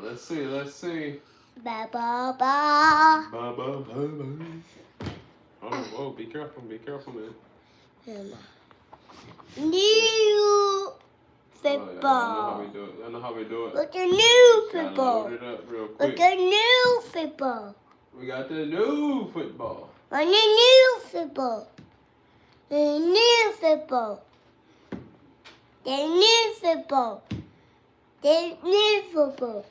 Let's see. Ba ba ba. Ba ba ba ba. Oh, whoa, be careful, man. New football. Y'all know how we do it. Look at new Gotta football. load it up real quick. Look at new football. We got the new football. On the new football. The new football. The new football. The new football.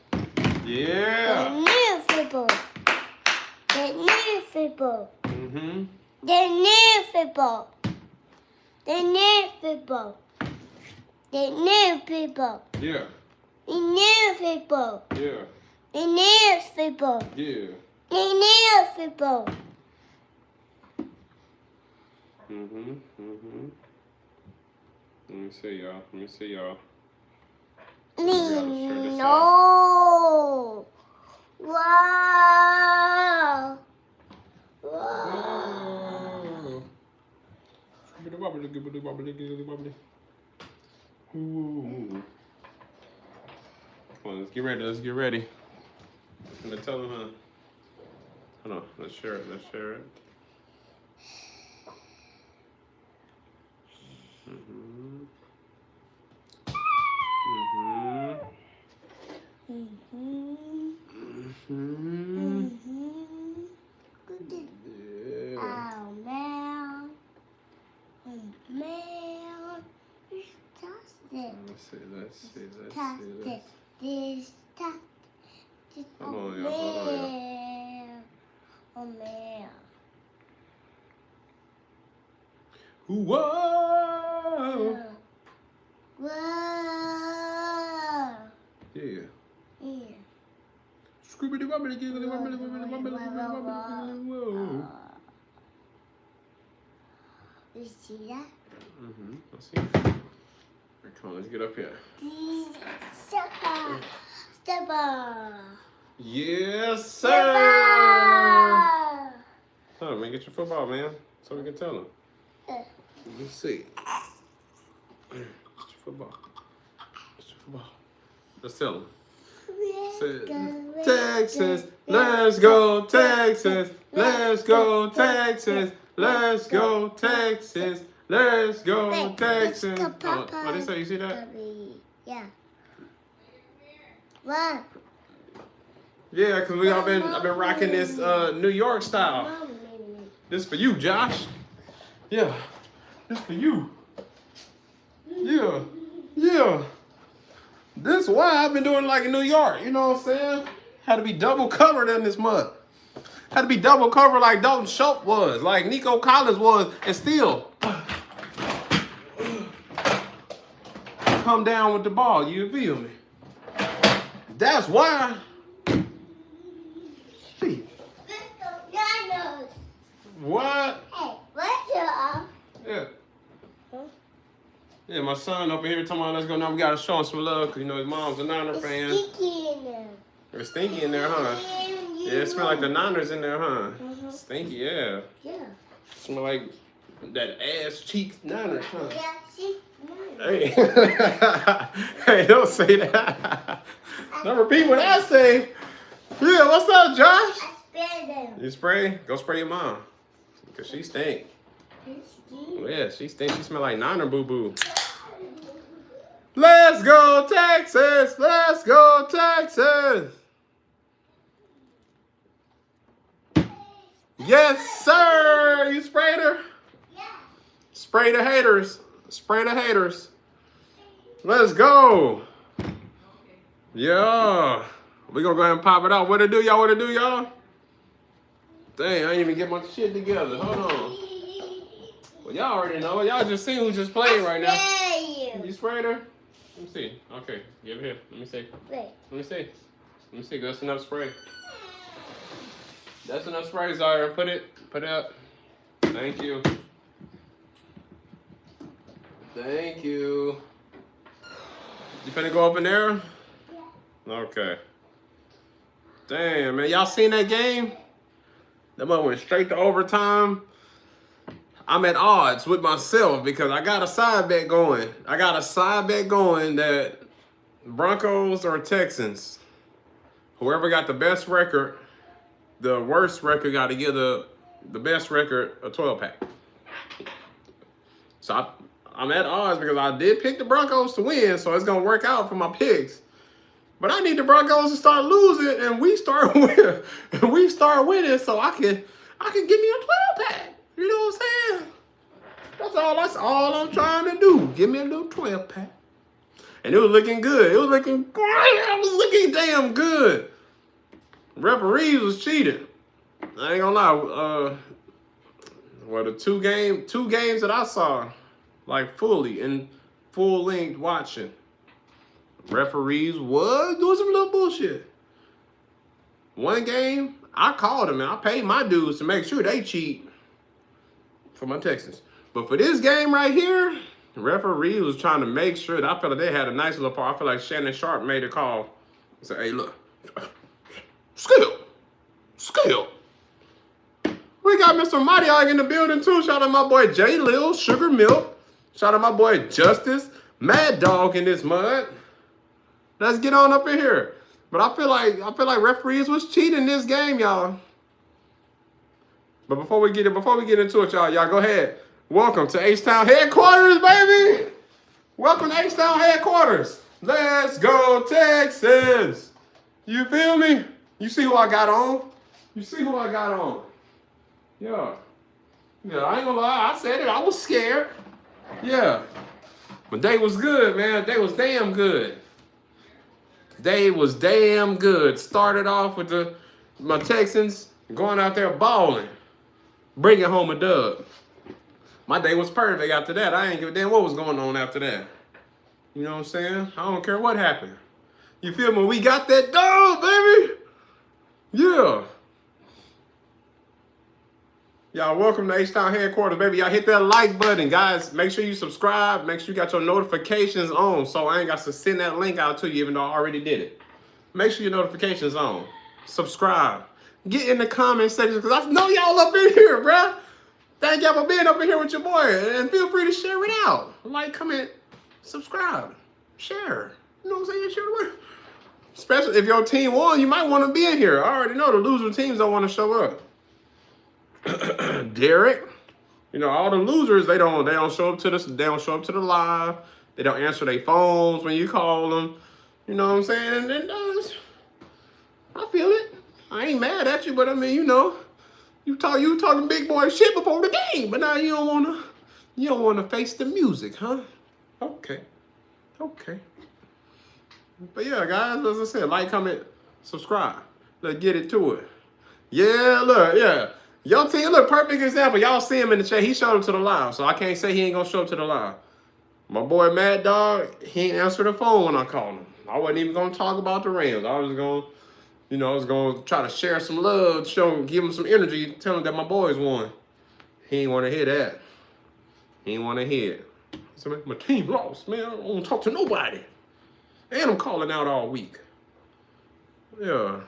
Yeah. The new football. The new football. Mm-hmm. The new football. The new football. The new football. Yeah. The new football. Yeah. The new football. Yeah. The new football. Mm-hmm. Let me see y'all. No. Wow. Whoa. Wobbly. Ooh. Come on, let's get ready. I'm gonna tell them, huh? Hold on, let's share it. Mm-hmm. Yeah. Oh, man. Man. Let's Let's touch see. this. Hold on, y'all. Oh, man. Whoa! Whoa. Yeah. Yeah. Scoobity wobbly, giggly wobbly. Whoa. You see that? Mm-hmm. Let's see. Right, come on, let's get up here. Step up. Yes, sir. Oh, man, get your football, man, so we can tell them. Let me see. Get your football. Let's tell them. Texas, let's go Texas, let's go Texas, let's go Texas, let's go Texas. Oh, what did they say? You see that? Yeah. What? Yeah, because I've been rocking this New York style. This for you, Josh. Yeah, this for you. Yeah. This why I've been doing like in New York, you know what I'm saying? Had to be double covered in this mud. Had to be double covered like Dalton Schultz was, like Nico Collins was, and still come down with the ball, you feel me? That's why. See. What? Hey, what's up? Yeah. Yeah, my son up here talking about let's go now. We gotta show him some love because you know his mom's a Niner fan. It's stinky in there. It's stinky in there, huh? Yeah, it smell like the Niners in there, huh? Stinky, yeah. Yeah. Smell like that ass cheeks Niners, huh? Yeah, see? Hey, hey, don't say that. Don't repeat what I say. Yeah, what's up, Josh? I sprayed them. You spray? Go spray your mom, cause she stink. Yeah, she stinks. She smell like Niner boo-boo. Let's go, Texas! Let's go, Texas! Yes, sir! You sprayed her? Yeah. Spray the haters. Let's go. Yeah. We gonna go ahead and pop it out. What it do, y'all? Dang, I ain't even get my shit together. Hold on. Well, y'all already know. Y'all just seen who just played right now. You sprayed her? Let me see. Okay, give it here. Let me see. Let me see. That's enough spray. That's enough spray, Zara. Put it up. Thank you. You finna go up in there? Yeah. Okay. Damn, man. Y'all seen that game? That one went straight to overtime. I'm at odds with myself because I got a side bet going. That Broncos or Texans. Whoever got the best record, the worst record got to give the best record a 12-pack. So I'm at odds because I did pick the Broncos to win, so it's gonna work out for my picks. But I need the Broncos to start losing and we start winning. So I can give me a 12-pack. You know what I'm saying? That's all I'm trying to do. Give me a little 12-pack. And it was looking good. It was looking great. It was looking damn good. Referees was cheating. I ain't gonna lie. Well, the two games that I saw, like fully in full length watching, referees was doing some little bullshit. One game, I called them and I paid my dues to make sure they cheat for my Texans. But for this game right here, the referee was trying to make sure that I felt like they had a nice little part. I feel like Shannon Sharp made a call and said, hey, look, skill. We got Mr. Madiog in the building too. Shout out my boy J Lil, Sugar Milk. Shout out my boy Justice, Mad Dog in this mud. Let's get on up in here. But I feel like referees was cheating this game, y'all. But before we get into it, y'all go ahead. Welcome to H-Town headquarters, baby. Welcome to H-Town headquarters. Let's go, Texas. You feel me? You see who I got on? Yeah. I ain't gonna lie. I said it. I was scared. Yeah. But they was good, man. They was damn good. Started off with my Texans going out there balling, bringing home a dub. My day was perfect after that. I ain't give a damn what was going on after that. You know what I'm saying? I don't care what happened. You feel me? We got that dub, baby. Yeah. Y'all, welcome to H-Town headquarters, baby. Y'all hit that like button, guys. Make sure you subscribe. Make sure you got your notifications on so I ain't got to send that link out to you even though I already did it. Make sure your notifications on. Subscribe. Get in the comment section because I know y'all up in here, bruh. Thank y'all for being up in here with your boy. And feel free to share it out. Like, comment, subscribe, share. You know what I'm saying? Share the word. Especially if your team won, you might want to be in here. I already know the losing teams don't want to show up. Derek, you know, all the losers, they don't show up to the live. They don't answer their phones when you call them. You know what I'm saying? And I feel it. I ain't mad at you, but I mean, you know, you talking big boy shit before the game, but now you don't wanna face the music, huh? Okay. But yeah, guys, as I said, like, comment, subscribe. Let's get it to it. Yeah, look, yeah. Your team, look, perfect example. Y'all see him in the chat. He showed up to the live, so I can't say he ain't gonna show up to the live. My boy Mad Dog, he ain't answer the phone when I called him. I wasn't even gonna talk about the Rams. I was gonna try to share some love, give him some energy, tell him that my boys won. He ain't wanna hear that. He ain't wanna hear it. So my team lost, man. I don't wanna talk to nobody. And I'm calling out all week. Yeah.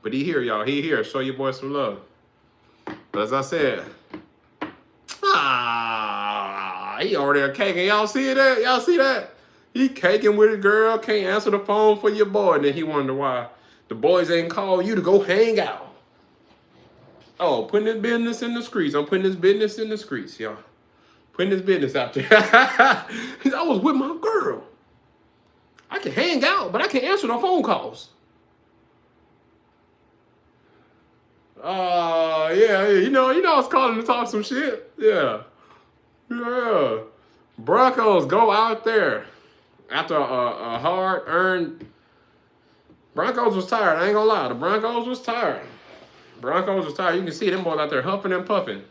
But he here, y'all. He here. Show your boy some love. But as I said, he over there caking. Y'all see that? Y'all see that? He caking with a girl, can't answer the phone for your boy. And then he wonder why the boys ain't call you to go hang out. Oh, putting his business in the streets. I'm putting his business in the streets, y'all. Putting his business out there. I was with my girl. I can hang out, but I can't answer no phone calls. Yeah, you know, I was calling to talk some shit. Yeah. Broncos go out there after a hard-earned. Broncos was tired. I ain't gonna lie. The Broncos was tired. You can see them boys out there huffing and puffing.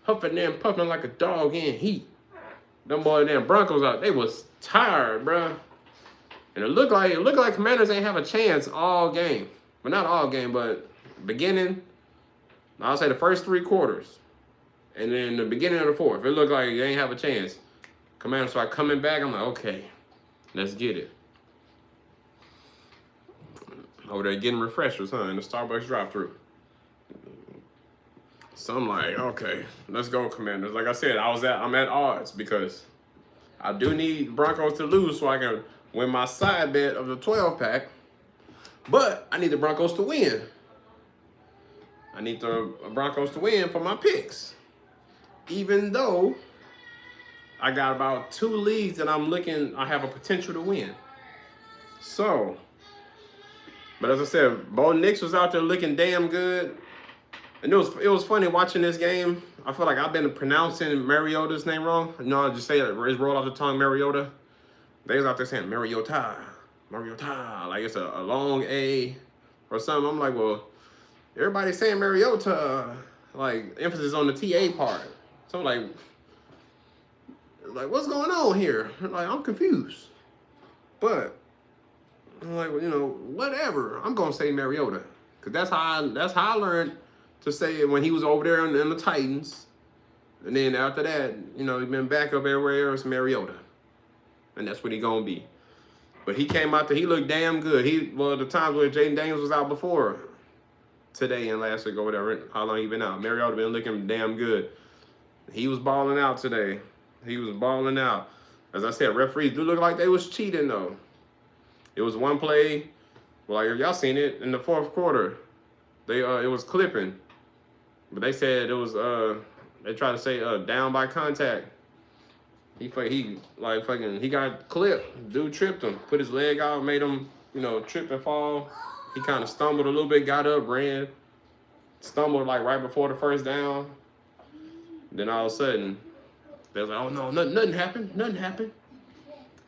Huffing and puffing like a dog in heat. Them boys, them Broncos out, they was tired, bruh. And it looked like Commanders ain't have a chance all game. But not all game, but beginning, I'll say the first 3 quarters. And then the beginning of the 4th, it looked like they ain't have a chance. Commanders start coming back. I'm like, okay, let's get it. Over there getting refreshers, huh, in the Starbucks drive-thru. So I'm like, okay, let's go, Commanders. Like I said, I'm at odds because I do need Broncos to lose so I can win my side bet of the 12-pack. But I need the Broncos to win. I need the Broncos to win for my picks. Even though I got about 2 leagues that I have a potential to win. So, but as I said, Bo Nix was out there looking damn good. And it was funny watching this game. I feel like I've been pronouncing Mariota's name wrong. You know, I just say it, it's roll off the tongue, Mariota. They was out there saying Mariota. Like it's a long A or something. I'm like, well, everybody's saying Mariota. Like, emphasis on the TA part. So I'm like, what's going on here? Like, I'm confused. But I'm like, well, you know, whatever. I'm gonna say Mariota. Cause that's how I learned to say it when he was over there in the Titans. And then after that, you know, he's been back up everywhere else, Mariota. And that's what he gonna be. But he came out there, he looked damn good. The times where Jaden Daniels was out before today and last week or whatever, how long he been out. Mariota been looking damn good. He was balling out today. He was balling out. As I said, referees do look like they was cheating though. It was one play, well, like y'all seen it in the 4th quarter. It was clipping. But they said it was they tried to say down by contact. He got clipped. Dude tripped him, put his leg out, made him, you know, trip and fall. He kind of stumbled a little bit, got up, ran, stumbled like right before the first down. Then all of a sudden, they was like, oh no, nothing happened.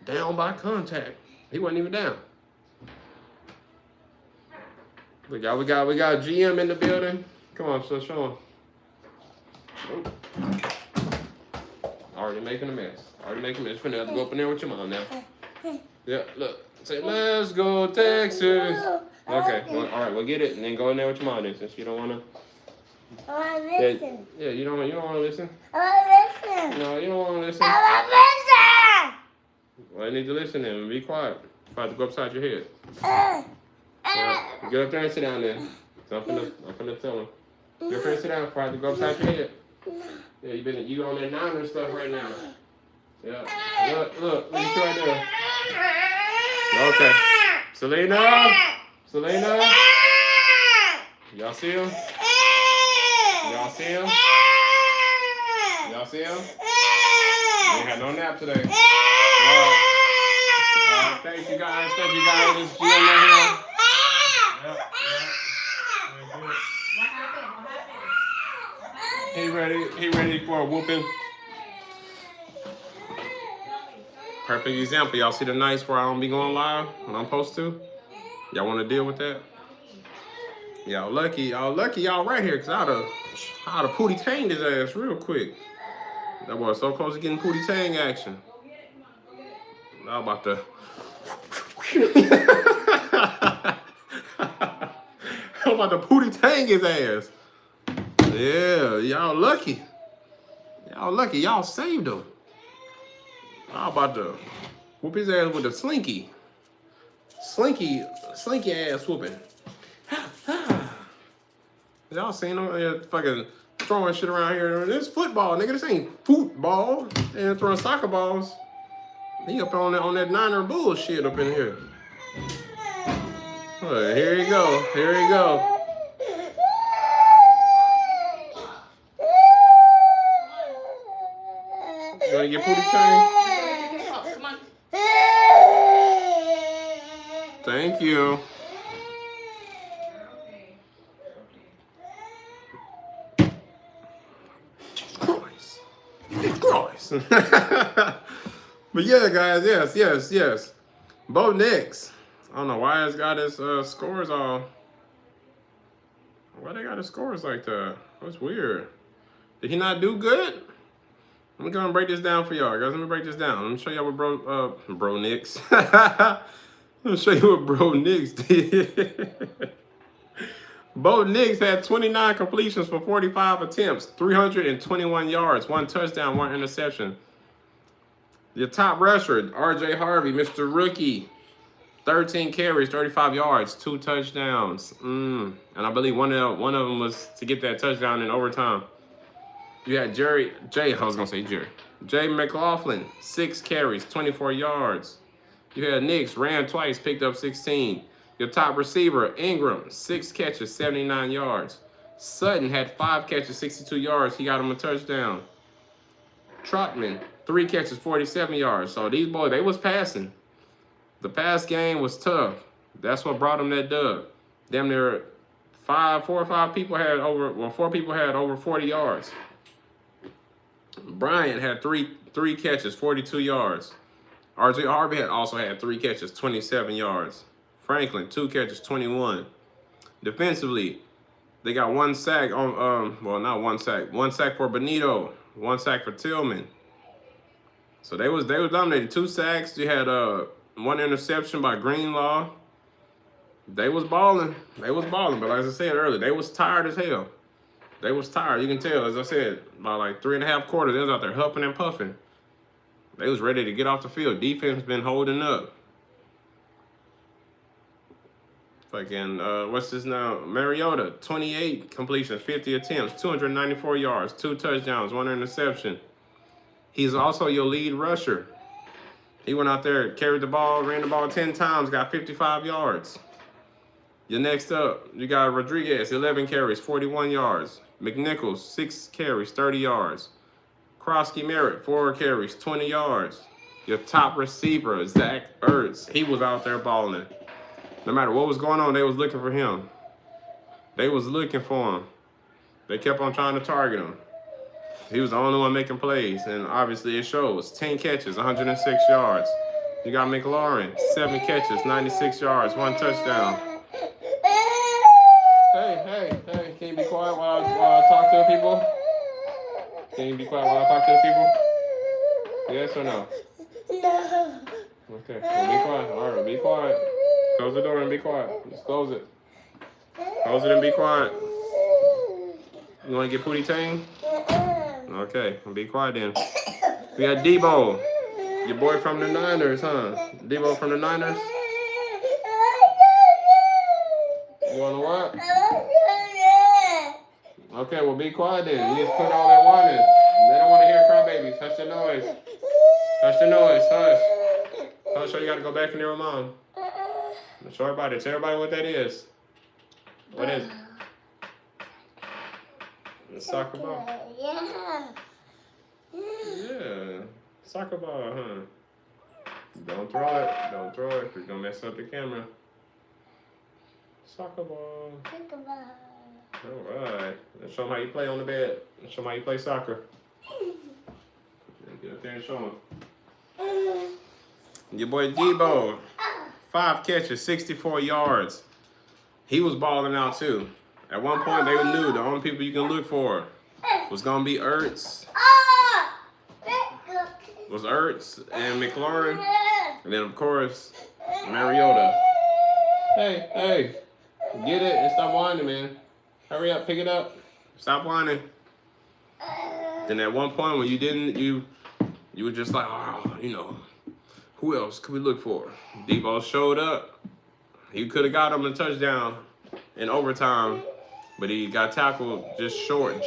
Down by contact. He wasn't even down. We got GM in the building. Come on, so show him. Oh. Already making a mess. Finna have to go up in there with your mom now. Yeah, look. Say, let's go, Texas. Okay, well, all right, we'll get it and then go in there with your mom then, since you don't want to. I want to listen. Yeah, you don't want to listen? I want to listen. No, you don't want to listen. I want to listen. Well, I need to listen then and be quiet. If I have to go upside your head. Right, get up there and sit down there. So I'm finna tell him. Get up there and sit down before I have to go upside your head. Yeah, you on that Niner stuff right now. Yeah. Look at you right there. Okay. Selena. Y'all see him? They had no nap today. Thank you guys. It's GM right here. He ready for a whooping. Perfect example. Y'all see the nights where I don't be going live when I'm supposed to? Y'all want to deal with that? Y'all lucky y'all right here, because I'd have Pootie Tanged his ass real quick. That boy so close to getting Pootie Tang action. I'm about to... I'm about to Pootie Tang his ass. Yeah, y'all lucky. Y'all saved him. I'm about to whoop his ass with a slinky. Slinky ass whooping. Y'all seen him fucking throwing shit around here. This football, nigga. This ain't football. And throwing soccer balls. He up on that Niner bullshit up in here. Right, here you go. You wanna get Pootie Tang? Come on. Thank you. Christ. But yeah, guys, yes. Bo Nix. I don't know why it's got his scores all. Why they got his scores like that? That's weird. Did he not do good? Let me go and break this down for y'all, guys. Let me break this down. Let me show y'all what Bro Nix. Let me show you what Bro Nix did. Bo Nix had 29 completions for 45 attempts, 321 yards, 1 touchdown, 1 interception. Your top rusher, R.J. Harvey, Mr. Rookie, 13 carries, 35 yards, 2 touchdowns. And I believe one of them was to get that touchdown in overtime. You had Jay McLaughlin, 6 carries, 24 yards. You had Nix, ran twice, picked up 16. Your top receiver, Ingram, 6 catches, 79 yards. Sutton had 5 catches, 62 yards. He got him a touchdown. Trotman, 3 catches, 47 yards. So these boys, they was passing. The pass game was tough. That's what brought them that dub. Damn near 4 or 5 people had over, well, 4 people had over 40 yards. Bryant had three catches, 42 yards. RJ Harvey also had 3 catches, 27 yards. Franklin, 2 catches, 21. Defensively, they got 1 sack on, well, not 1 sack. 1 sack for Benito, 1 sack for Tillman. So they was dominated. 2 sacks. You had 1 interception by Greenlaw. They was balling. They was balling. But like I said earlier, they was tired as hell. They was tired. You can tell, as I said, by like 3.5 quarters, they was out there huffing and puffing. They was ready to get off the field. Defense been holding up. Fucking, what's this now? Mariota, 28 completions, 50 attempts, 294 yards, 2 touchdowns, 1 interception. He's also your lead rusher. He went out there, carried the ball, ran the ball 10 times, got 55 yards. Your next up, you got Rodriguez, 11 carries, 41 yards. McNichols, 6 carries, 30 yards. Krosky Merritt, 4 carries, 20 yards. Your top receiver, Zach Ertz, he was out there balling. No matter what was going on, they was looking for him. They was looking for him. They kept on trying to target him. He was the only one making plays, and obviously it shows. 10 catches, 106 yards. You got McLaurin, 7 catches, 96 yards, 1 touchdown. Hey, can you be quiet while I talk to the people? Can you be quiet while I talk to the people? Yes or no? No. Okay, well, be quiet. All right, be quiet. Close the door and be quiet. Just close it. Close it and be quiet. You want to get Pootie Tang? Okay, be quiet then. We got Debo, your boy from the Niners, huh? Debo from the Niners? You want to what? Okay, well, be quiet then. You just put all that water in. They don't want to hear crybabies. Hush the noise. Hush the noise. Hush. Hush, so you got to go back in there with Mom. Show everybody. Tell everybody what that is. What is it? A soccer ball? Yeah. Yeah. Soccer ball, huh? Don't throw it. Don't throw it. You're going to mess up the camera. Soccer ball. Soccer ball. All right. Let's show them how you play on the bed. Let's show them how you play soccer. Get up there and show them. Your boy Debo. 5 catches, 64 yards. He was balling out too. At one point, they knew the only people you can look for was going to be Ertz. Was Ertz and McLaurin. And then, of course, Mariota. Hey. Get it and stop whining, man. Hurry up, pick it up. Stop whining. Then at one point when you didn't, you were just like, oh, you know, who else could we look for? Debo showed up. He could have got him a touchdown in overtime, but he got tackled just short. And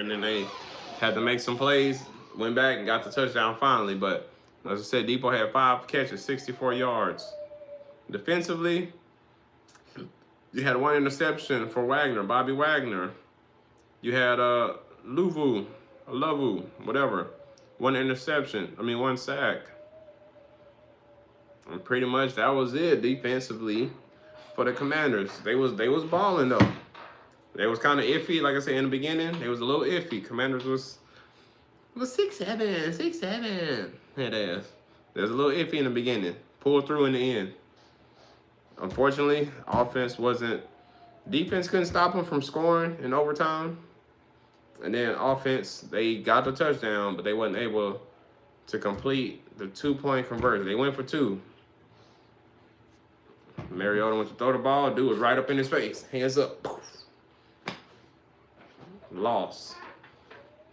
then they had to make some plays, went back and got the touchdown finally. But as I said, Debo had 5 catches, 64 yards. Defensively, you had 1 interception for Bobby Wagner. You had Lovu, whatever. 1 interception. 1 sack. And pretty much that was it defensively for the Commanders. They was balling though. They was kind of iffy, like I said in the beginning. They was a little iffy. Commanders was 6-7. Head ass. They was a little iffy in the beginning. Pulled through in the end. Unfortunately, defense couldn't stop them from scoring in overtime. And then offense, they got the touchdown, but they wasn't able to complete the 2-point conversion. They went for 2. Mariota went to throw the ball. Dude was right up in his face. Hands up. Loss.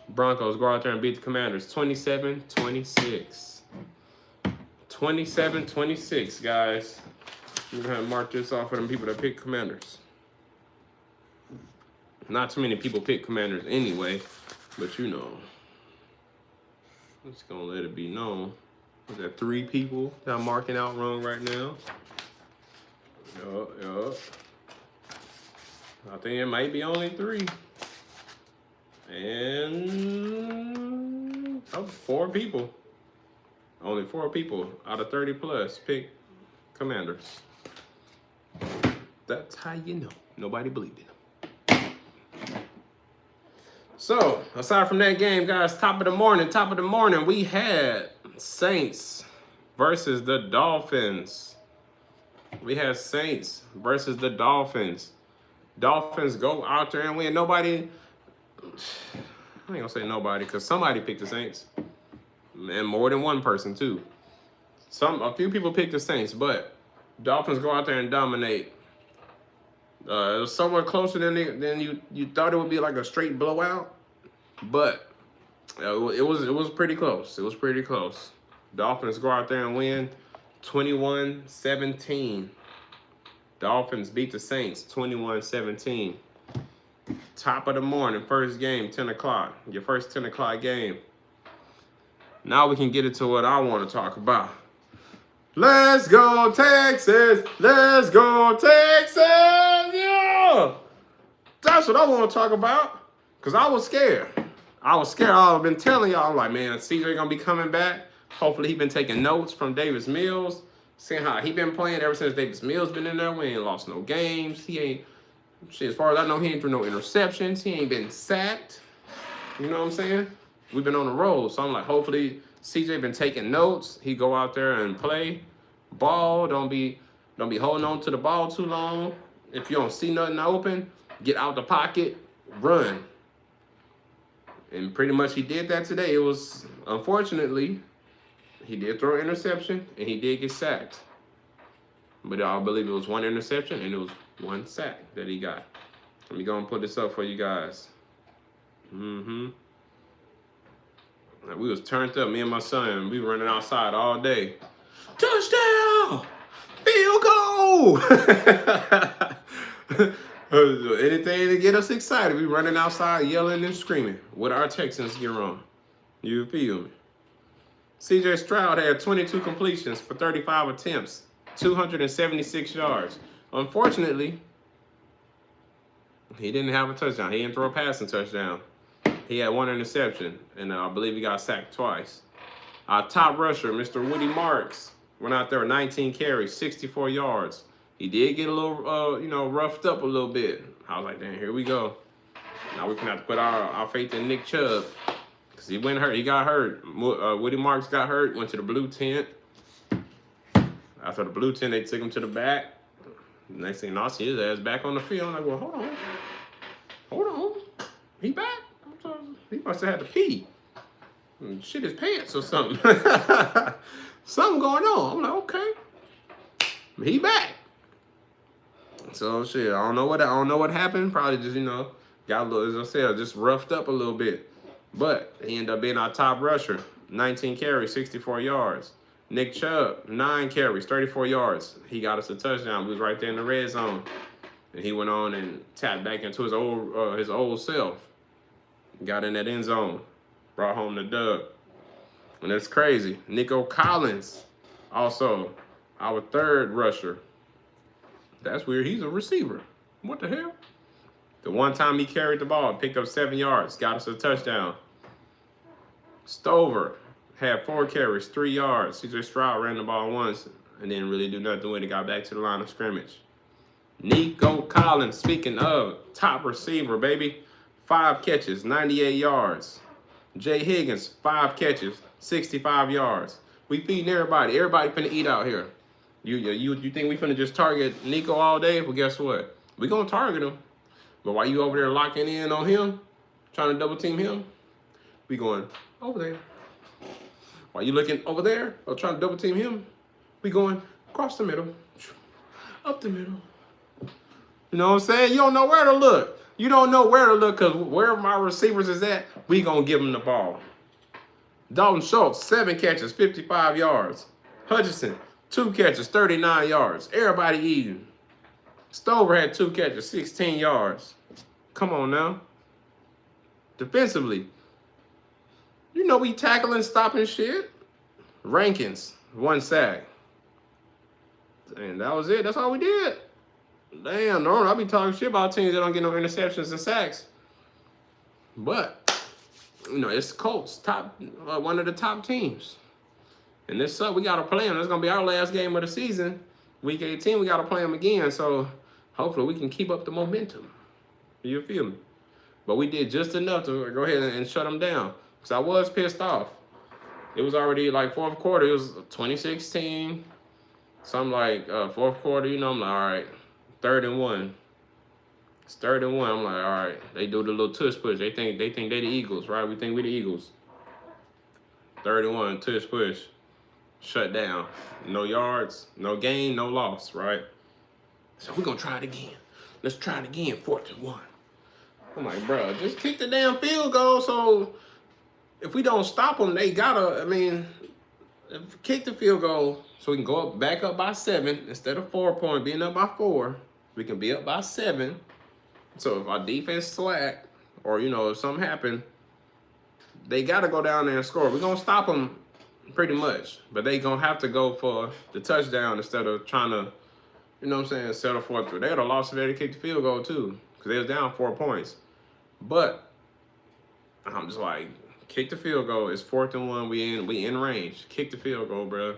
Broncos go out there and beat the Commanders 27-26. 27-26, guys. We're going to mark this off for them people that pick Commanders. Not too many people pick Commanders anyway, but you know. I'm just going to let it be known. There 3 people that I'm marking out wrong right now. Yup. I think it might be only 3. And 4 people. Only 4 people out of 30 plus pick Commanders. That's how you know. Nobody believed in them. So, aside from that game, guys, top of the morning, we had Saints versus the Dolphins. Dolphins go out there and win. Nobody, I ain't gonna say nobody, because somebody picked the Saints. And more than one person, too. A few people picked the Saints, but Dolphins go out there and dominate. It was somewhat closer than you thought it would be, like a straight blowout, but it was pretty close. It was pretty close. Dolphins go out there and win 21-17. Dolphins beat the Saints 21-17. Top of the morning, first game, 10 o'clock. Your first 10 o'clock game. Now we can get into what I want to talk about. Let's go Texas! Let's go Texas! Yeah! That's what I want to talk about. Because I was scared. I've been telling y'all, like, man, CJ gonna be coming back. Hopefully he been taking notes from Davis Mills. Seeing how he been playing ever since Davis Mills been in there. We ain't lost no games. He ain't, shit, as far as I know, he ain't threw no interceptions. He ain't been sacked. You know what I'm saying? We've been on the road. So I'm like, hopefully CJ been taking notes. He go out there and play ball. Don't be holding on to the ball too long. If you don't see nothing open, get out the pocket, run. And pretty much he did that today. It was, unfortunately, he did throw an interception and he did get sacked. But I believe it was 1 interception and it was 1 sack that he got. Let me go and put this up for you guys. We was turned up, me and my son. We were running outside all day. Touchdown! Field goal! Anything to get us excited. We running outside, yelling and screaming. What our Texans get wrong? You feel me? CJ Stroud had 22 completions for 35 attempts, 276 yards. Unfortunately, he didn't have a touchdown. He didn't throw a passing touchdown. He had 1 interception, and I believe he got sacked twice. Our top rusher, Mr. Woody Marks, went out there with 19 carries, 64 yards. He did get a little, roughed up a little bit. I was like, damn, here we go. Now we're going to have to put our faith in Nick Chubb. Because he went hurt. He got hurt. Woody Marks got hurt, went to the blue tent. After the blue tent, they took him to the back. Next thing I see his ass back on the field. I'm like, well, hold on. He back? He must have had to pee. Shit his pants or something. Something going on. I'm like, okay. He back. So shit, I don't know what happened. Probably just, got a little, as I said, just roughed up a little bit. But he ended up being our top rusher. 19 carries, 64 yards. Nick Chubb, 9 carries, 34 yards. He got us a touchdown. We was right there in the red zone. And he went on and tapped back into his old self. Got in that end zone. Brought home the dub. And that's crazy. Nico Collins, also our 3rd rusher. That's weird. He's a receiver. What the hell? The one time he carried the ball, picked up 7 yards, got us a touchdown. Stover had 4 carries, 3 yards. CJ Stroud ran the ball once and didn't really do nothing when he got back to the line of scrimmage. Nico Collins, speaking of, top receiver, baby. 5 catches, 98 yards. Jay Higgins, 5 catches, 65 yards. We feeding everybody. Everybody finna eat out here. You think we finna just target Nico all day? Well, guess what? We gonna target him. But while you over there locking in on him, trying to double team him, we going over there. While you looking over there or trying to double team him, we going across the middle, up the middle. You know what I'm saying? You don't know where to look. You don't know where to look because where my receivers is at, we going to give them the ball. Dalton Schultz, 7 catches, 55 yards. Hutchinson, 2 catches, 39 yards. Everybody eating. Stover had 2 catches, 16 yards. Come on now. Defensively, we tackling, stopping shit. Rankings, 1 sack. And that was it. That's all we did. Damn, normally I'll be talking shit about teams that don't get no interceptions and sacks. But, you know, it's Colts, one of the top teams. And this suck, we got to play them. That's going to be our last game of the season. Week 18, we got to play them again. So, hopefully we can keep up the momentum. You feel me? But we did just enough to go ahead and shut them down. Because I was pissed off. It was already like fourth quarter. It was 2016. So I'm like, fourth quarter, you know, I'm like, all right, 3rd and 1. It's 3rd and 1. I'm like, all right. They do the little tush push. They think they the Eagles, right? We think we the Eagles. 3rd and 1, tush push. Shut down. No yards, no gain, no loss, right? So we're going to try it again. Let's try it again, 4th and 1. I'm like, bro, just kick the damn field goal. So if we don't stop them, they got to, I mean, kick the field goal so we can go back up by 7 instead of 4 points, being up by 4. We can be up by 7. So if our defense slack or, you know, if something happened, they got to go down there and score. We're going to stop them pretty much. But they going to have to go for the touchdown instead of trying to, you know what I'm saying, settle for it. They would have lost if they had kicked the field goal too because they was down 4 points. But I'm just like, kick the field goal. It's 4th and 1. We in range. Kick the field goal, bro.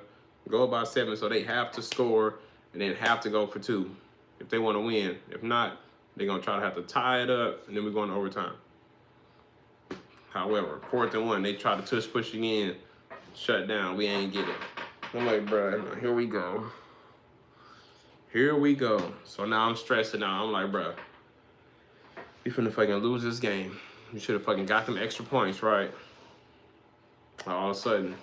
Go about 7 so they have to score and then have to go for 2 if they want to win. If not, they're going to try to have to tie it up and then we're going to overtime. However, 4th and 1, they try to tush push again. Shut down. We ain't get it. I'm like, bro, here we go. Here we go. So now I'm stressing out. I'm like, bro, we finna fucking lose this game. You should have fucking got them extra points, right? All of a sudden,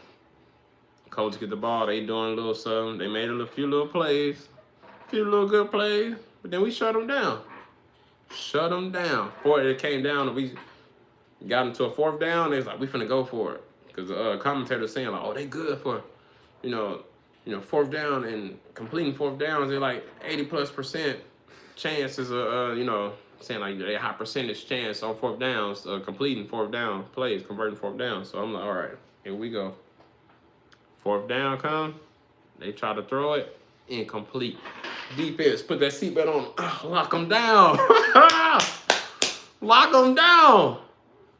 coach get the ball. They doing a little something. They made a few little plays. A few little good plays. But then we shut them down. Shut them down. Before it came down, and we got into a 4th down. They was like, we finna go for it. Because the commentator saying, like, oh, they good for, you know, 4th down and completing 4th downs. They're like 80+% chances of, you know, saying like a high percentage chance on 4th downs, completing 4th down plays, converting 4th down. So I'm like, all right, here we go. 4th down come, they try to throw it, incomplete. Defense, put that seatbelt on, lock them down. Lock them down.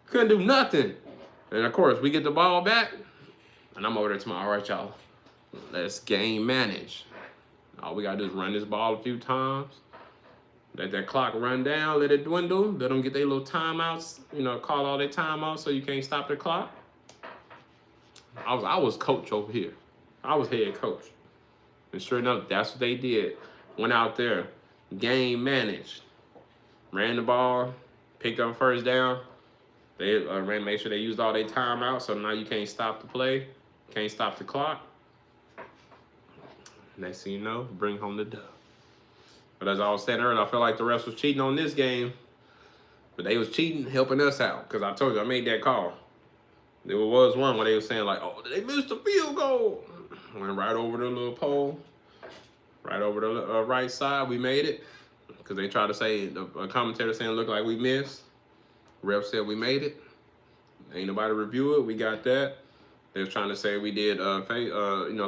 Couldn't do nothing. And of course, we get the ball back, and I'm over there tomorrow. All right, y'all, let's game manage. All we gotta do is run this ball a few times. Let that clock run down, let it dwindle, let them get their little timeouts, you know, call all their timeouts so you can't stop the clock. I was coach over here. I was head coach. And sure enough, that's what they did. Went out there, game managed, ran the ball, picked up 1st down. They made sure they used all their timeouts, so now you can't stop the play, can't stop the clock. Next thing you know, bring home the dub. But as I was saying earlier, I felt like the refs was cheating on this game. But they was cheating, helping us out. Because I told you, I made that call. There was one where they were saying, like, oh, they missed the field goal. Went right over the little pole. Right over the right side. We made it. Because they tried to say, the commentator saying it looked like we missed. Ref said we made it. Ain't nobody review it. We got that. They was trying to say we did,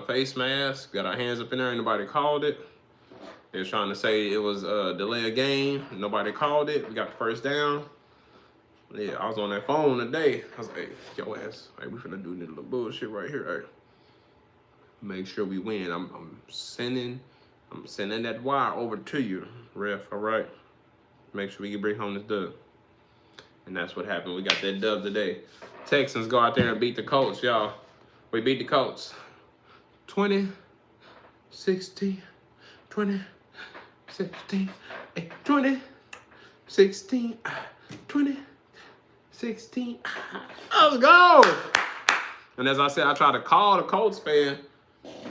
face mask. Got our hands up in there. Ain't nobody called it. They was trying to say it was a delay of game. Nobody called it. We got the 1st down. Yeah, I was on that phone today. I was like, hey, yo ass, hey, we finna do this little bullshit right here. Hey, make sure we win. I'm sending that wire over to you, ref, all right? Make sure we can bring home this dub. And that's what happened. We got that dub today. Texans go out there and beat the Colts, y'all. We beat the Colts. 20-16, 20-16, 20-16, 20-16. Let's go! And as I said, I tried to call the Colts fan.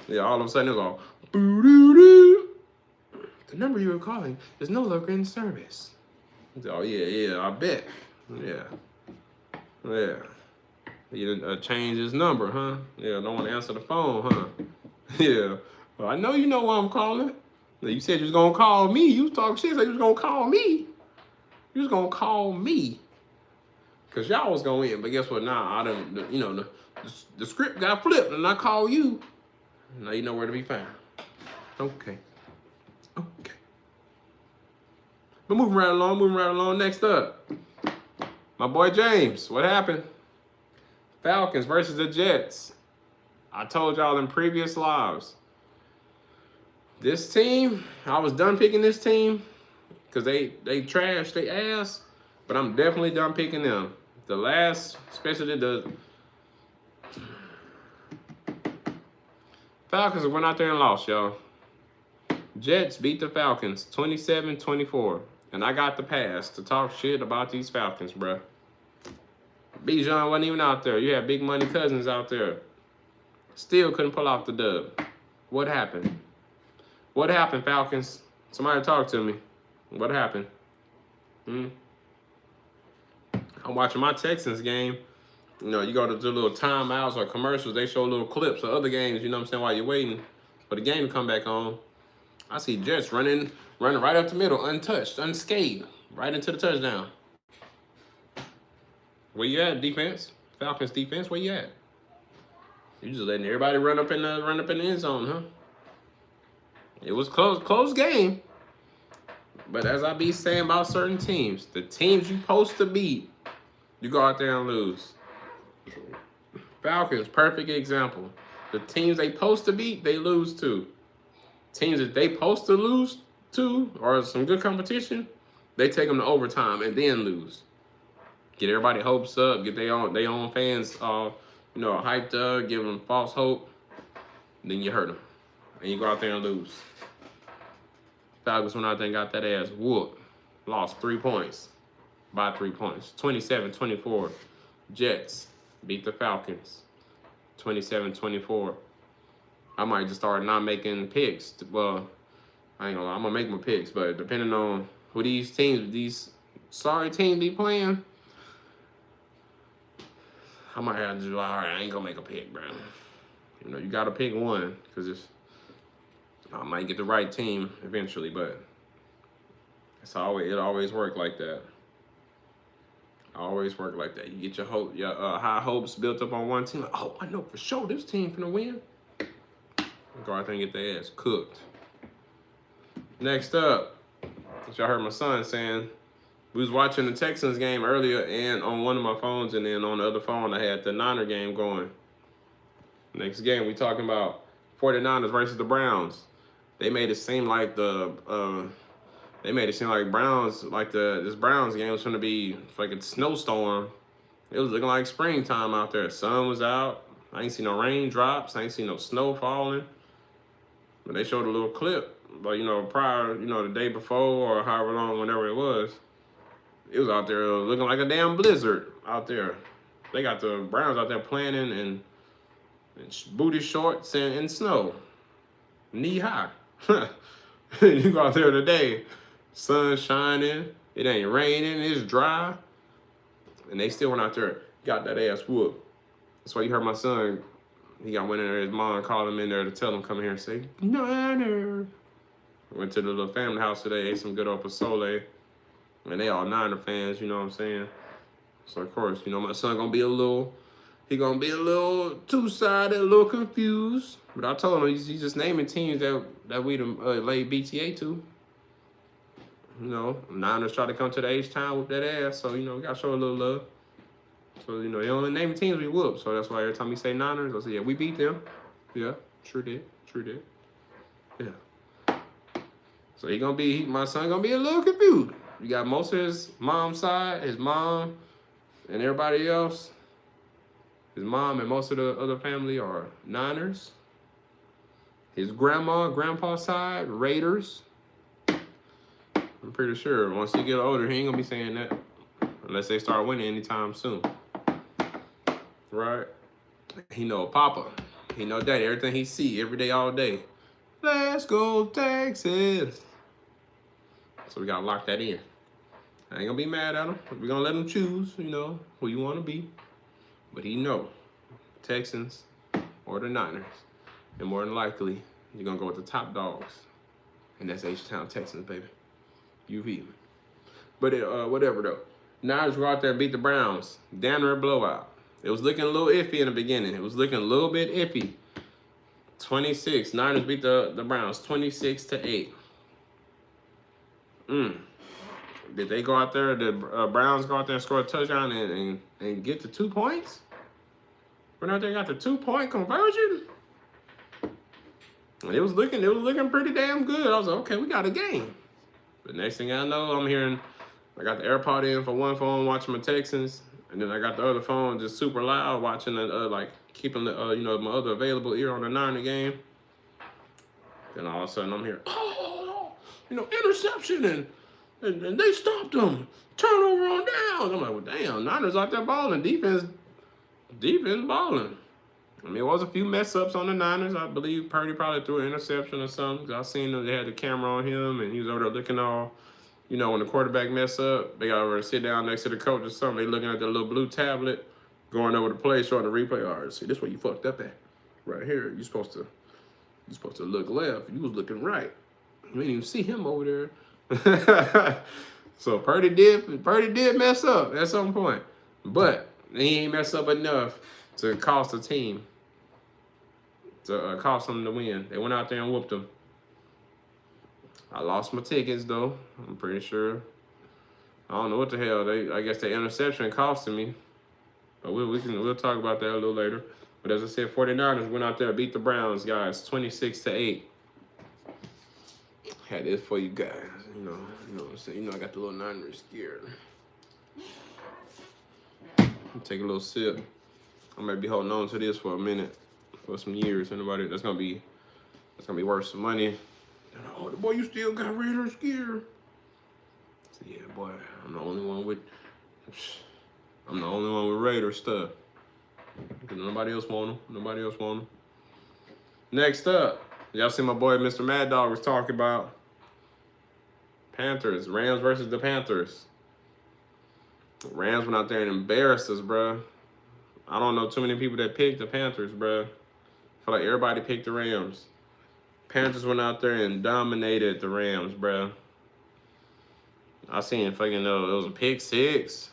Yeah, all of a sudden it was all boo-doo-doo. The number you were calling is no longer in service. Oh yeah, I bet. Yeah. He didn't change his number, huh? Yeah, don't want to answer the phone, huh? Yeah. Well, I know you know why I'm calling. You said you was gonna call me. You was talking shit, so you was gonna call me. You was gonna call me. Cause y'all was gonna win, but guess what? Nah, I done, The script got flipped, and I call you. Now you know where to be found. Okay. Okay. But moving right along. Next up, my boy James. What happened? Falcons versus the Jets. I told y'all in previous lives. This team, I was done picking this team because they trashed their ass, but I'm definitely done picking them. The last, especially the Falcons went out there and lost, y'all. Jets beat the Falcons 27-24. And I got the pass to talk shit about these Falcons, bruh. Bijan wasn't even out there. You had Big Money Cousins out there. Still couldn't pull off the dub. What happened? What happened, Falcons? Somebody talk to me. What happened? I'm watching my Texans game. You know, you go to do little timeouts or commercials. They show little clips of other games, you know what I'm saying, while you're waiting for the game to come back on. I see Jets running right up the middle, untouched, unscathed, right into the touchdown. Where you at, defense? Falcons defense, where you at? You just letting everybody run up in the end zone, huh? It was close game. But as I be saying about certain teams, the teams you supposed to beat, you go out there and lose. Falcons, perfect example. The teams they supposed to beat, they lose to. Teams that they supposed to lose to, or some good competition, they take them to overtime and then lose. Get everybody hopes up, get their own fans, hyped up, give them false hope. Then you hurt them, and you go out there and lose. Falcons went out there and got that ass whooped. Lost 3 points. By 3 points. 27-24. Jets beat the Falcons. 27-24. I might just start not making picks. Well, I ain't gonna lie, I'm gonna make my picks, but depending on who these sorry teams be playing, I might have to do, all right, I ain't gonna make a pick, bro. You know, you gotta pick one, because I might get the right team eventually, but it always work like that. Always work like that. You get your high hopes built up on one team. Like, oh, I know for sure this team finna win. Go out there and get their ass cooked. Next up, as y'all heard my son saying, we was watching the Texans game earlier, and on one of my phones, and then on the other phone I had the Niner game going. Next game we talking about 49ers versus the Browns. They made it seem like Browns, this Browns game was gonna be like a snowstorm. It was looking like springtime out there. Sun was out. I ain't see no raindrops. I ain't see no snow falling. But they showed a little clip, but prior, the day before or however long, whenever it was out there looking like a damn blizzard out there. They got the Browns out there playing in booty shorts and snow, knee high. You go out there today, sun shining, it ain't raining, it's dry, and they still went out there, got that ass whooped. That's why you heard my son, he went in there, his mom called him in there to tell him, come here and say, Niner. Went to the little family house today, ate some good old pozole, and they all Niner fans, you know what I'm saying? So of course, my son gonna be a little two-sided, a little confused. But I told him he's just naming teams that we laid BTA to. Niners try to come to the H-Town with that ass, so we gotta show a little love. So they only name teams we whoop. So that's why every time we say Niners, I say, yeah, we beat them. Yeah, sure did. Yeah. So my son gonna be a little confused. You got most of his mom's side, his mom, and everybody else. His mom and most of the other family are Niners. His grandpa's side, Raiders. I'm pretty sure once he get older, he ain't gonna be saying that. Unless they start winning anytime soon. Right? He know Papa. He know Daddy. Everything he see every day, all day. Let's go, Texas. So we gotta lock that in. I ain't gonna be mad at him. We're gonna let him choose, who you wanna be. But he know Texans or the Niners. And more than likely, you're gonna go with the top dogs. And that's H-Town Texans, baby. You beat me. But whatever though. Niners go out there and beat the Browns. Damn near blowout. It was looking a little iffy in the beginning. It was looking a little bit iffy. 26. Niners beat the Browns 26-8. Did they go out there? Did Browns go out there and score a touchdown and get the 2 points? When out there got the 2-point conversion. It was looking pretty damn good. I was like, okay, we got a game. But next thing I know, I'm hearing, I got the AirPod in for one phone watching my Texans, and then I got the other phone just super loud watching the like keeping the my other available ear on the Niner game. Then all of a sudden I'm hearing, interception and they stopped them. Turnover on down. I'm like, well, damn, Niners out there balling. Defense balling. I mean, it was a few mess ups on the Niners. I believe Purdy probably threw an interception or something. I seen them, they had the camera on him, and he was over there looking all, when the quarterback mess up, they got over to sit down next to the coach or something. They looking at the little blue tablet, going over the play, showing the replay. All right, see, this is where you fucked up at. Right here, you're supposed to look left. You was looking right. You didn't even see him over there. So Purdy did mess up at some point, but he ain't mess up enough to cost the team. To cost them the win. They went out there and whooped them. I lost my tickets though. I'm pretty sure. I don't know what the hell. I guess the interception costed me. But we'll talk about that a little later. But as I said, 49ers went out there and beat the Browns, guys, 26-8. Had this for you guys. You know what I'm saying? I got the little Niners scared. Take a little sip. I might be holding on to this for a minute. For some years, anybody that's gonna be worth some money. Oh, the boy, you still got Raiders gear. So yeah, boy, I'm the only one with Raider stuff. Nobody else want them. Next up, y'all see my boy Mr. Mad Dog was talking about Panthers, Rams versus the Panthers. The Rams went out there and embarrassed us, bro. I don't know too many people that picked the Panthers, bro. I feel like everybody picked the Rams. Panthers went out there and dominated the Rams, bro. I seen fucking it was a pick six.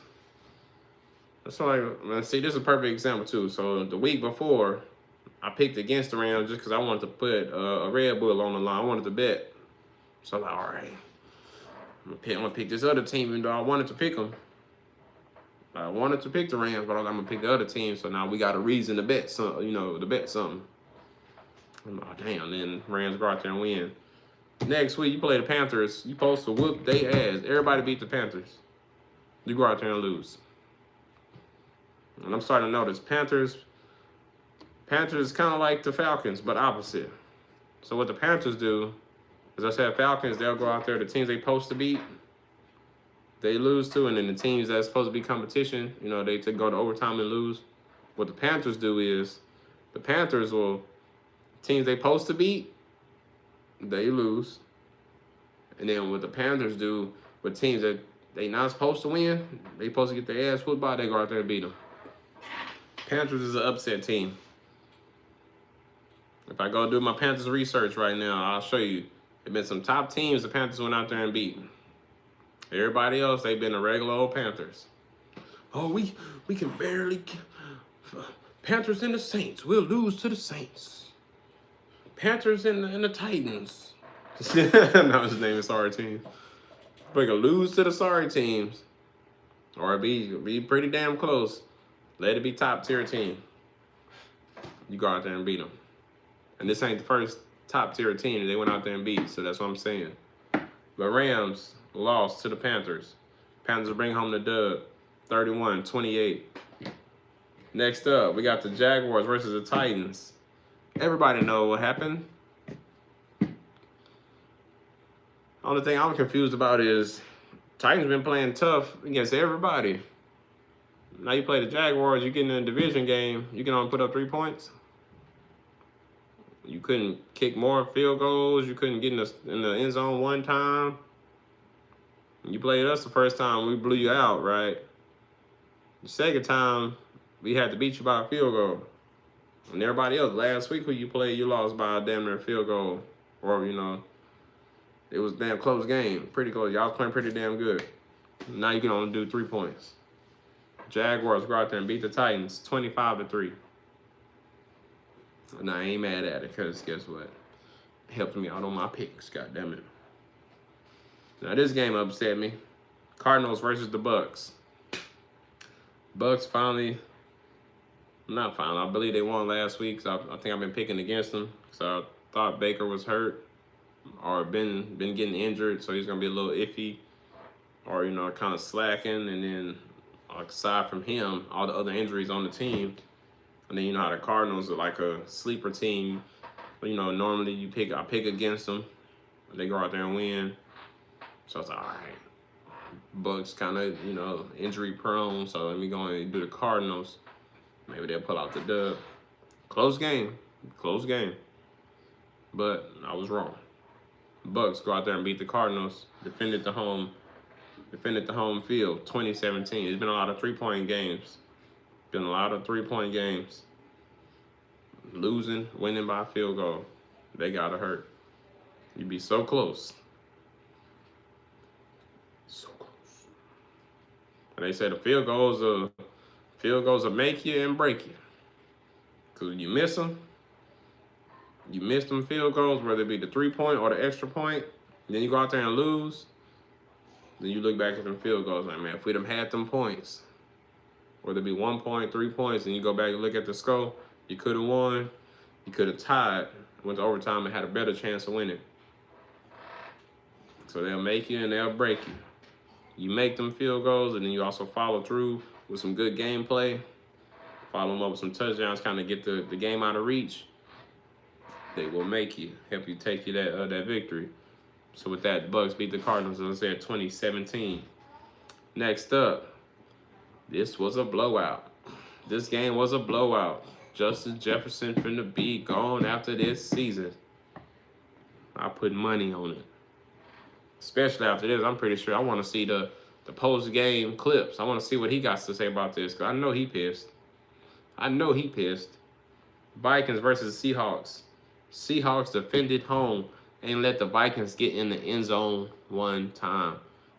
That's like, see, this is a perfect example too. So the week before, I picked against the Rams just because I wanted to put a Red Bull on the line. I wanted to bet. So I'm like, all right, I'm gonna pick this other team, even though I wanted to pick them. I wanted to pick the Rams, but I'm gonna pick the other team. So now we got a reason to bet something, to bet something. I'm like, oh, damn, then Rams go out there and win. Next week, you play the Panthers. You supposed to whoop their ass. Everybody beat the Panthers. You go out there and lose. And I'm starting to notice Panthers is kind of like the Falcons, but opposite. So what the Panthers do, as I said, Falcons, they'll go out there, the teams they supposed to beat, they lose to, and then the teams that's supposed to be competition, they go to overtime and lose. What the Panthers do is, the Panthers will, teams they supposed to beat, they lose. And then what the Panthers do with teams that they not supposed to win, they supposed to get their ass whooped by, they go out there and beat them. Panthers is an upset team. If I go do my Panthers research right now, I'll show you. There've been some top teams the Panthers went out there and beat. Everybody else, they've been the regular old Panthers. Oh, we can barely. Panthers and the Saints. We'll lose to the Saints. Panthers and the Titans. No, his name is sorry team. We can lose to the sorry teams, or be pretty damn close. Let it be top tier team. You go out there and beat them. And this ain't the first top tier team they went out there and beat. So that's what I'm saying. The Rams lost to the Panthers. Panthers bring home the dub, 31-28. Next up, we got the Jaguars versus the Titans. Everybody know what happened. Only thing I'm confused about is Titans been playing tough against everybody. Now you play the Jaguars, you get in a division game, you can only put up 3 points. You couldn't kick more field goals. You couldn't get in the end zone one time. You played us the first time, we blew you out, right? The second time, we had to beat you by a field goal. And everybody else, last week who you played, you lost by a damn near field goal. Or, it was a damn close game. Pretty close. Y'all playing pretty damn good. Now you can only do 3 points. Jaguars go out there and beat the Titans 25-3. And I ain't mad at it because guess what? It helped me out on my picks. God damn it. Now this game upset me. Cardinals versus the Bucks. Bucks finally, not finally, I believe they won last week. So I think I've been picking against them. So I thought Baker was hurt or been getting injured, so he's gonna be a little iffy, or kind of slacking. And then aside from him, all the other injuries on the team. And then how the Cardinals are like a sleeper team. But, normally I pick against them. They go out there and win. So I was like, all right. Bucks kind of, injury prone. So let me go and do the Cardinals. Maybe they'll pull out the dub. Close game. But I was wrong. Bucks go out there and beat the Cardinals. Defended the home field, 2017. It's been a lot of three-point games. Losing, winning by a field goal. They gotta hurt. You'd be so close. So close. And they said the field goals will make you and break you. Cause you miss them. You miss them field goals, whether it be the 3-point or the extra point. Then you go out there and lose. Then you look back at them field goals like, man, if we'd have had them points, whether it be 1 point, 3 points, and you go back and look at the score, you could have won, you could have tied, went to overtime and had a better chance of winning. So they'll make you and they'll break you. You make them field goals, and then you also follow through with some good gameplay. Follow them up with some touchdowns, kind of get the game out of reach. They will make you, help you take you that victory. So with that, the Bucks beat the Cardinals, as I said, 2017. Next up, this was a blowout. This game was a blowout. Justin Jefferson finna be gone after this season. I put money on it. Especially after this, I'm pretty sure I want to see the post-game clips. I want to see what he got to say about this, because I know he pissed. Vikings versus Seahawks. Seahawks defended home. Ain't let the Vikings get in the end zone one time.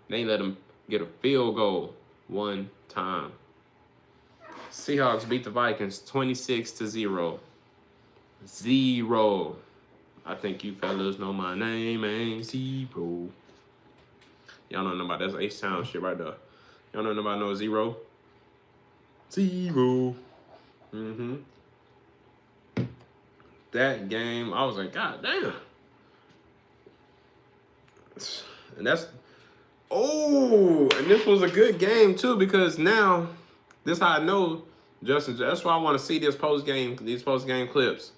They ain't let them get a field goal one time. Seahawks beat the Vikings 26-0. Zero. I think you fellas know my name ain't Zero. Y'all know nobody. That's H-Town shit right there. Y'all know nobody knows Zero. Zero. That game, I was like, God damn. And and this was a good game too, because now this is how I know Justin. That's why I want to see these post game clips.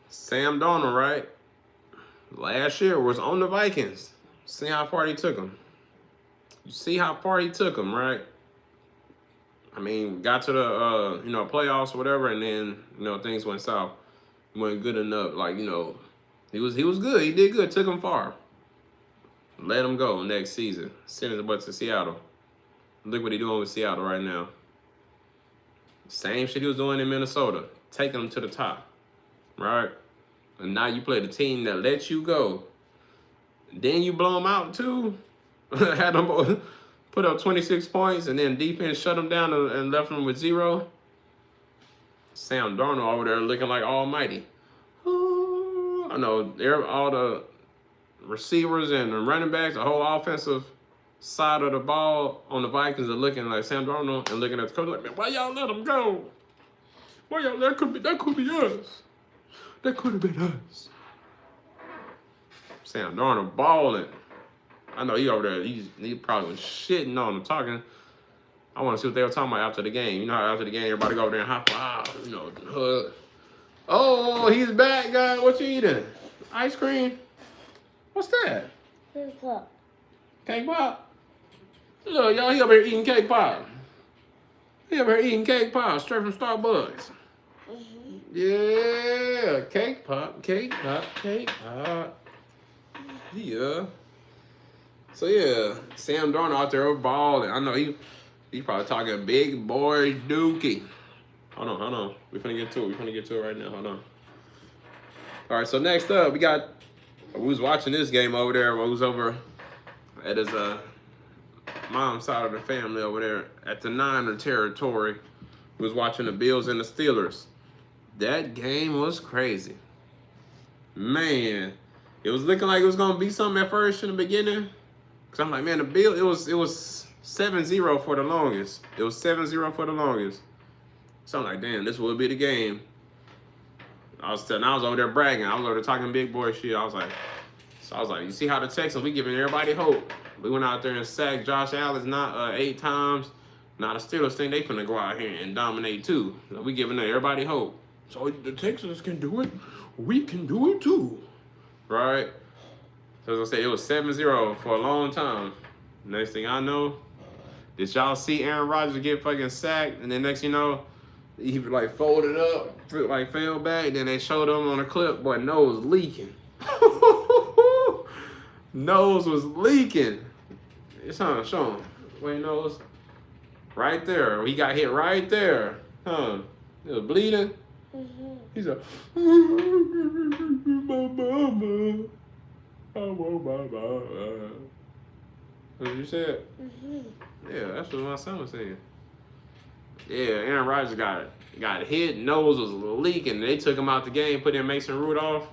Sam Darnold, right? Last year was on the Vikings. See how far he took him. You see how far he took him, right? I mean, got to the playoffs or whatever, and then things went south. He wasn't good enough. Like he was good. He did good. Took him far. Let him go next season. Send his butt to Seattle. Look what he's doing with Seattle right now. Same shit he was doing in Minnesota. Taking them to the top. Right? And now you play the team that lets you go. Then you blow them out too. Had them put up 26 points, and then defense shut them down and left them with 0. Sam Darnold over there looking like almighty. I know all the receivers and the running backs, the whole offensive side of the ball on the Vikings are looking like Sam Darnold and looking at the coach like, man, why y'all let him go? Why y'all? That could be us. That could have been us. Sam Darnold balling. I know he over there. He probably was shitting on him, talking. I want to see what they were talking about after the game. You know how after the game everybody go over there and high five, hug. Oh, he's back, guys. What you eating? Ice cream? What's that? Cake pop. Cake pop? Look, y'all, he over here eating cake pop. He over here eating cake pop straight from Starbucks. Yeah, cake pop. Yeah. So yeah, Sam Darnold out there balling. I know he probably talking big boy dookie. Hold on. We finna get to it right now. Hold on. All right, so next up, we was watching this game over there. We was over at his mom's side of the family over there at the Niner territory. We was watching the Bills and the Steelers. That game was crazy. Man, it was looking like it was gonna be something at first in the beginning. Cause I'm like, man, the Bills, it was 7-0 for the longest. It was 7-0 for the longest. So I'm like, damn, this will be the game. I was over there bragging. I was over there talking big boy shit. I was like, you see how the Texans, we giving everybody hope. We went out there and sacked Josh Allen not 8 times. Now the Steelers think they finna go out here and dominate too. So we giving everybody hope. So the Texans can do it. We can do it too. Right? So as I said, it was 7-0 for a long time. Next thing I know, did y'all see Aaron Rodgers get fucking sacked? And then next you know, he like folded up, like fell back. Then they showed him on a clip, boy, nose leaking. Nose was leaking. It's on, show him. Wait, nose. Right there. He got hit right there. Huh. It was bleeding. Mm-hmm. He's like, my mama. I want my mama. What you said? Mm-hmm. Yeah, that's what my son was saying. Yeah, Aaron Rodgers got hit, nose was leaking. They took him out the game, put in Mason Rudolph.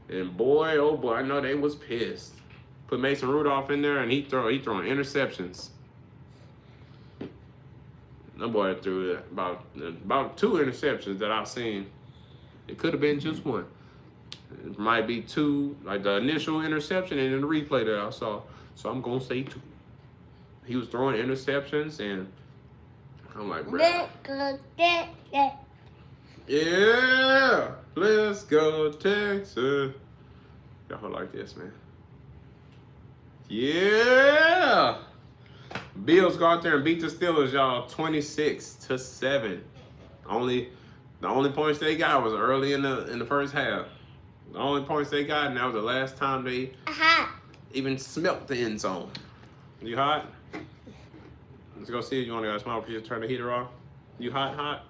And boy, oh boy, I know they was pissed. Put Mason Rudolph in there and he throwing interceptions. That boy threw about 2 interceptions that I've seen. It could have been just one. It might be 2, like the initial interception and then the replay that I saw. So I'm gonna say 2. He was throwing interceptions and I'm like, bro. Yeah, let's go Texas. Y'all like this, man. Yeah. Bills go out there and beat the Steelers, y'all, 26-7. The only points they got was early in the first half. The only points they got, and that was the last time they even smelt the end zone. You hot? Let's go see if you want to go smile for you to turn the heater off. You hot?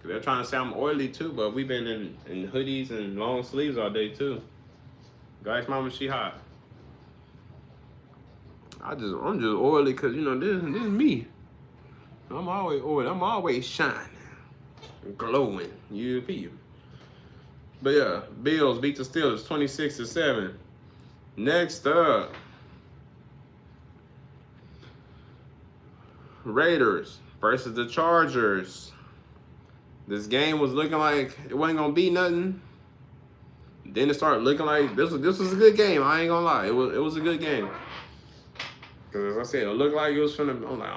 They're trying to say I'm oily too, but we've been in hoodies and long sleeves all day too. Guys, mama, she hot. I'm just oily because you know this is me. I'm always oily. I'm always shining, glowing. You feel? But yeah, Bills beat the Steelers 26-7. Next up, Raiders versus the Chargers. This game was looking like it wasn't gonna be nothing. Then it started looking like this was a good game. I ain't gonna lie, it was a good game. Cause as I said, it looked like it was finna. I'm like,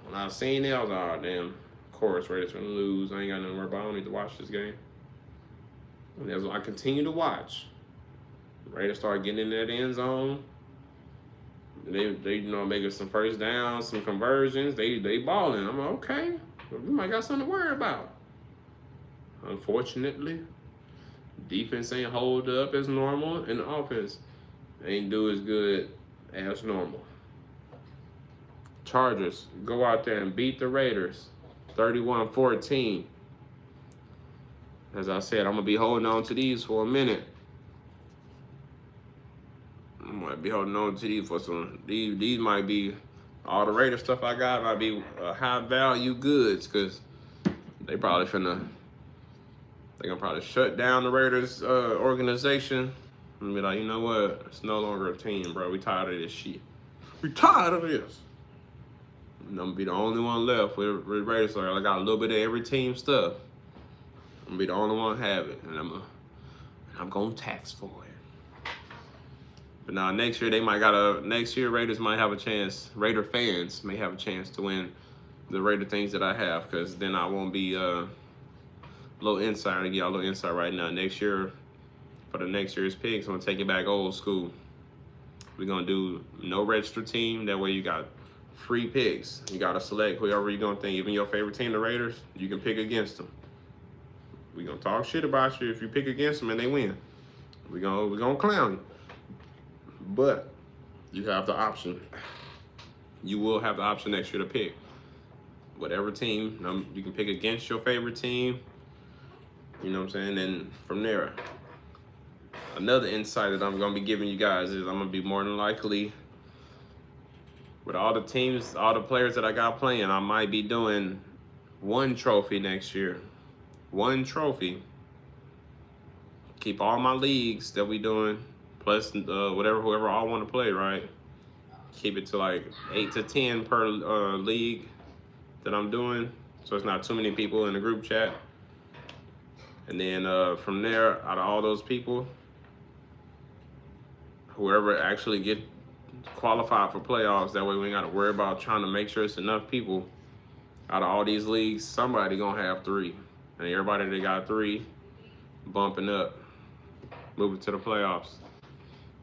when I seen it, I was like, oh damn, of course Raiders finna lose. I ain't got nothing to worry about. I don't need to watch this game. And as I continue to watch, Raiders started getting in that end zone. They you know making some first downs, some conversions. They balling. I'm like, okay, we might got something to worry about. Unfortunately, defense ain't hold up as normal, and the offense ain't do as good as normal. Chargers go out there and beat the Raiders 31-14. As I said, I'm going to be holding on to these for a minute. I might be holding on to these for some. These might be, all the Raider stuff I got might be high value goods because they probably finna. They're gonna probably shut down the Raiders organization and be like, you know what? It's no longer a team, bro. We tired of this shit. We tired of this. And I'm gonna be the only one left with Raiders. I got a little bit of every team stuff. I'm gonna be the only one have it, and I'm gonna tax for it. But now next year next year Raiders might have a chance. Raider fans may have a chance to win the Raider things that I have, because then I won't be little insight. I'm gonna give y'all a little insight right now. Next year, for the next year's picks, I'm gonna take it back old school. We're gonna do no registered team. That way you got free picks. You gotta select whoever you're gonna think. Even your favorite team, the Raiders, you can pick against them. We're gonna talk shit about you if you pick against them and they win. We're gonna clown you. But you have the option. You will have the option next year to pick whatever team. You can pick against your favorite team. You know what I'm saying? And from there, another insight that I'm going to be giving you guys is I'm going to be more than likely with all the teams, all the players that I got playing, I might be doing one trophy next year. One trophy. Keep all my leagues that we doing, plus whoever I want to play, right? Keep it to like 8 to 10 per league that I'm doing, so it's not too many people in the group chat. And then from there, out of all those people, whoever actually get qualified for playoffs, that way we ain't got to worry about trying to make sure it's enough people. Out of all these leagues, somebody gonna have 3, and everybody that got 3, bumping up, moving to the playoffs.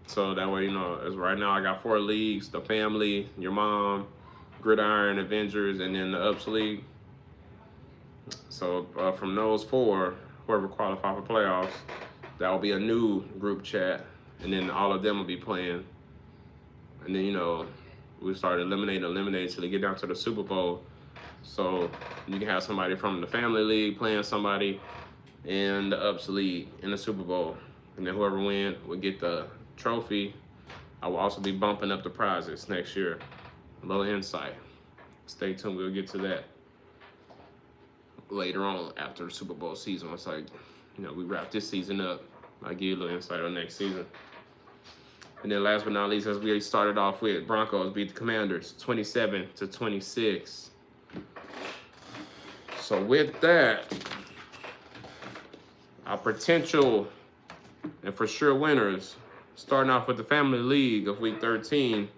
So that way, as right now I got 4 leagues: the family, your mom, Gridiron, Avengers, and then the Ups League. So from those 4, whoever qualified for playoffs, that will be a new group chat, and then all of them will be playing. And then, we start eliminating till they get down to the Super Bowl. So you can have somebody from the family league playing somebody in the Ups League in the Super Bowl. And then whoever wins will get the trophy. I will also be bumping up the prizes next year. A little insight. Stay tuned, we'll get to that later on after the Super Bowl season. It's like, we wrap this season up. I'll give you a little insight on next season. And then last but not least, as we started off with, Broncos beat the Commanders 27-26. So with that, our potential and for sure winners, starting off with the Family League of Week 13,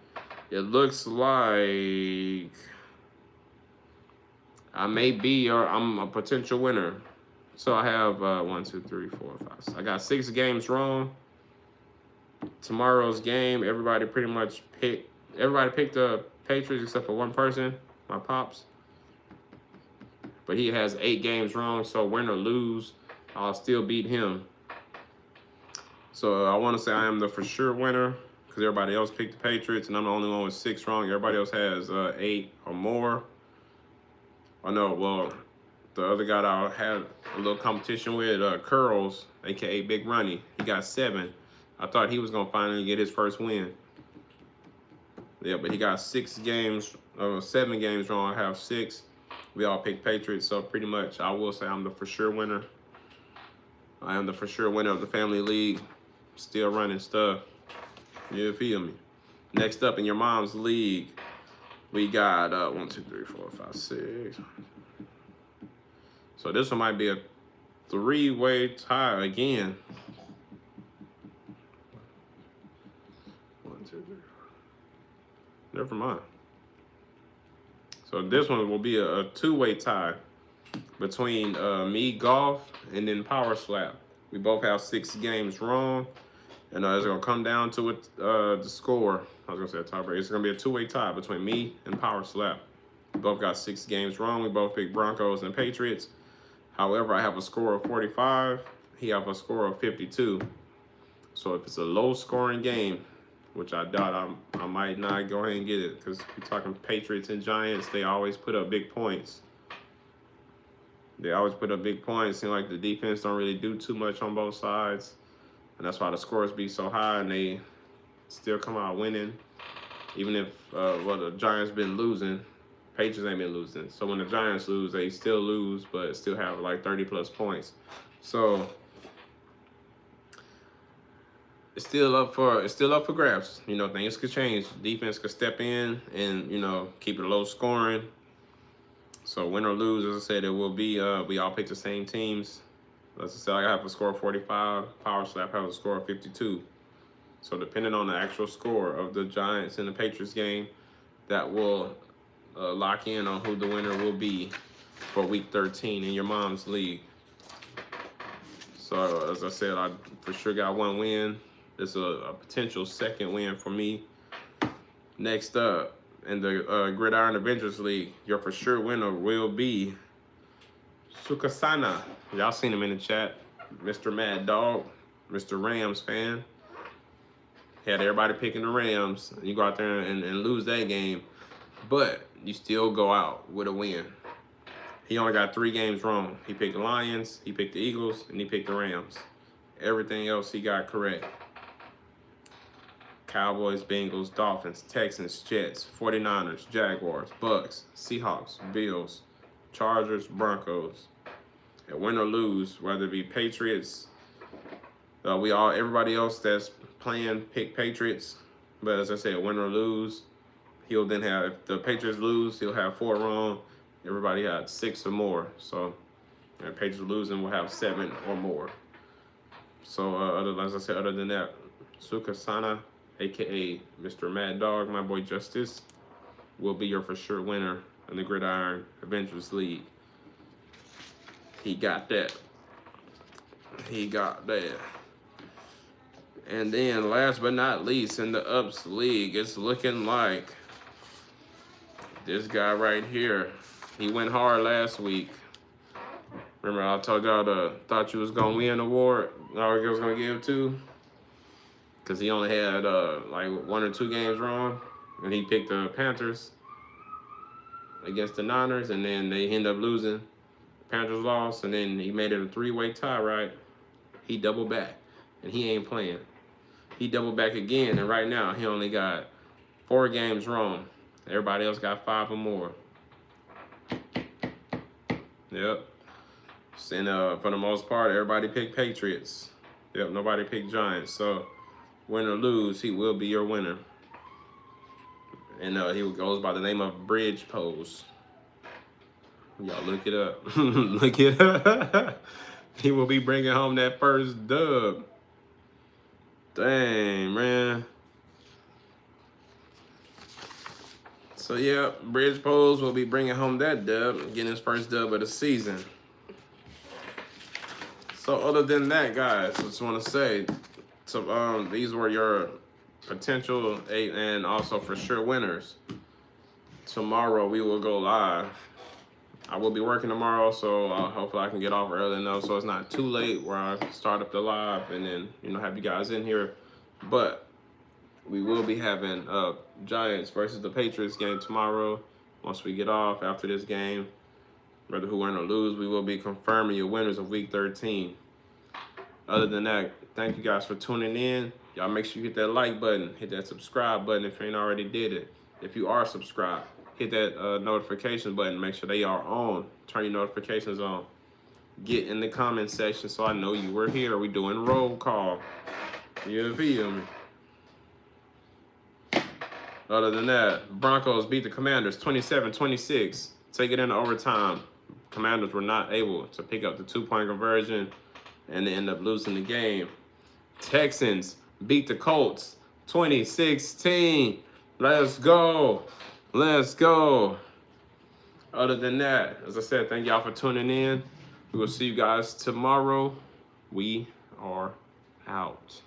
it looks like I'm a potential winner. So I have 1, 2, 3, 4, 5, 6. I got 6 games wrong. Tomorrow's game, everybody picked the Patriots except for one person, my pops. But he has 8 games wrong, so win or lose, I'll still beat him. So I want to say I am the for sure winner because everybody else picked the Patriots, and I'm the only one with 6 wrong. Everybody else has 8 or more. The other guy that I had a little competition with, Curls, a.k.a. Big Runny, he got 7. I thought he was going to finally get his first win. Yeah, but he got 7 games wrong. I have 6. We all picked Patriots, so pretty much I will say I'm the for sure winner. I am the for sure winner of the Family League. Still running stuff. You feel me? Next up in your mom's league, we got 1, 2, 3, 4, 5, 6. So this one might be a 3-way tie again. 1, 2, 3. Never mind. So this one will be a 2-way tie between me, Golf, and then Power Slap. We both have 6 games wrong, and it's gonna come down to it, the score. I was gonna say a tiebreaker. It's gonna be a 2-way tie between me and Power Slap. We both got 6 games wrong. We both picked Broncos and Patriots. However, I have a score of 45. He have a score of 52. So if it's a low-scoring game, which I doubt, I might not go ahead and get it because we're talking Patriots and Giants. They always put up big points. Seem like the defense don't really do too much on both sides. And that's why the scores be so high and they still come out winning. Even if, the Giants been losing, Patriots ain't been losing. So when the Giants lose, they still lose, but still have like 30-plus points. So it's still up for grabs. Things could change. Defense could step in and, keep it low scoring. So win or lose, as I said, it will be, we all pick the same teams. As I said, I have a score of 45. Power Slap has a score of 52. So depending on the actual score of the Giants and the Patriots game, that will lock in on who the winner will be for Week 13 in your mom's league. So as I said, I for sure got 1 win. This is a potential 2nd win for me. Next up, in the Gridiron Avengers League, your for sure winner will be Sukasana. Y'all seen him in the chat. Mr. Mad Dog, Mr. Rams fan. Had everybody picking the Rams. You go out there and lose that game, but you still go out with a win. He only got 3 games wrong. He picked the Lions, he picked the Eagles, and he picked the Rams. Everything else he got correct. Cowboys, Bengals, Dolphins, Texans, Jets, 49ers, Jaguars, Bucks, Seahawks, Bills, Chargers, Broncos. And win or lose, whether it be Patriots, everybody else that's playing pick Patriots. But as I said, win or lose, he'll then have, if the Patriots lose, he'll have 4 wrong. Everybody had 6 or more. So, if Patriots losing, we'll have 7 or more. So, as I said, other than that, Sukasana, aka Mr. Mad Dog, my boy Justice, will be your for sure winner in the Gridiron Adventures League. He got that. He got that. And then, last but not least, in the Ups League, it's looking like this guy right here. He went hard last week. Remember, I told y'all thought you was gonna win the award. I was gonna give to, because he only had like 1 or 2 games wrong, and he picked the Panthers against the Niners, and then they end up losing. Panthers lost, and then he made it a 3-way tie, right? He doubled back, and he ain't playing. He doubled back again, and right now he only got 4 games wrong. Everybody else got 5 or more. Yep. And for the most part, everybody picked Patriots. Yep, nobody picked Giants. So, win or lose, he will be your winner. And he goes by the name of Bridge Pose. Y'all look it up. Look it up. He will be bringing home that first dub. Dang, man. So, yeah, Bridge Pose will be bringing home that dub, getting his first dub of the season. So, other than that, guys, I just want to say, so these were your potential 8 and also for sure winners. Tomorrow, we will go live. I will be working tomorrow, so hopefully I can get off early enough so it's not too late where I start up the live and then, have you guys in here. But we will be having Giants versus the Patriots game tomorrow. Once we get off after this game, whether who win or lose, we will be confirming your winners of Week 13. Other than that, thank you guys for tuning in. Y'all make sure you hit that like button, hit that subscribe button if you ain't already did it. If you are subscribed, hit that notification button. Make sure they are on. Turn your notifications on. Get in the comment section so I know you were here. We doing roll call. You feel me? Other than that, Broncos beat the Commanders 27-26. Take it into overtime. Commanders were not able to pick up the 2-point conversion, and they end up losing the game. Texans beat the Colts 2016. Let's go. Let's go. Other than that, as I said, thank y'all for tuning in. We will see you guys tomorrow. We are out.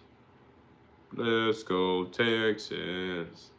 Let's go, Texans.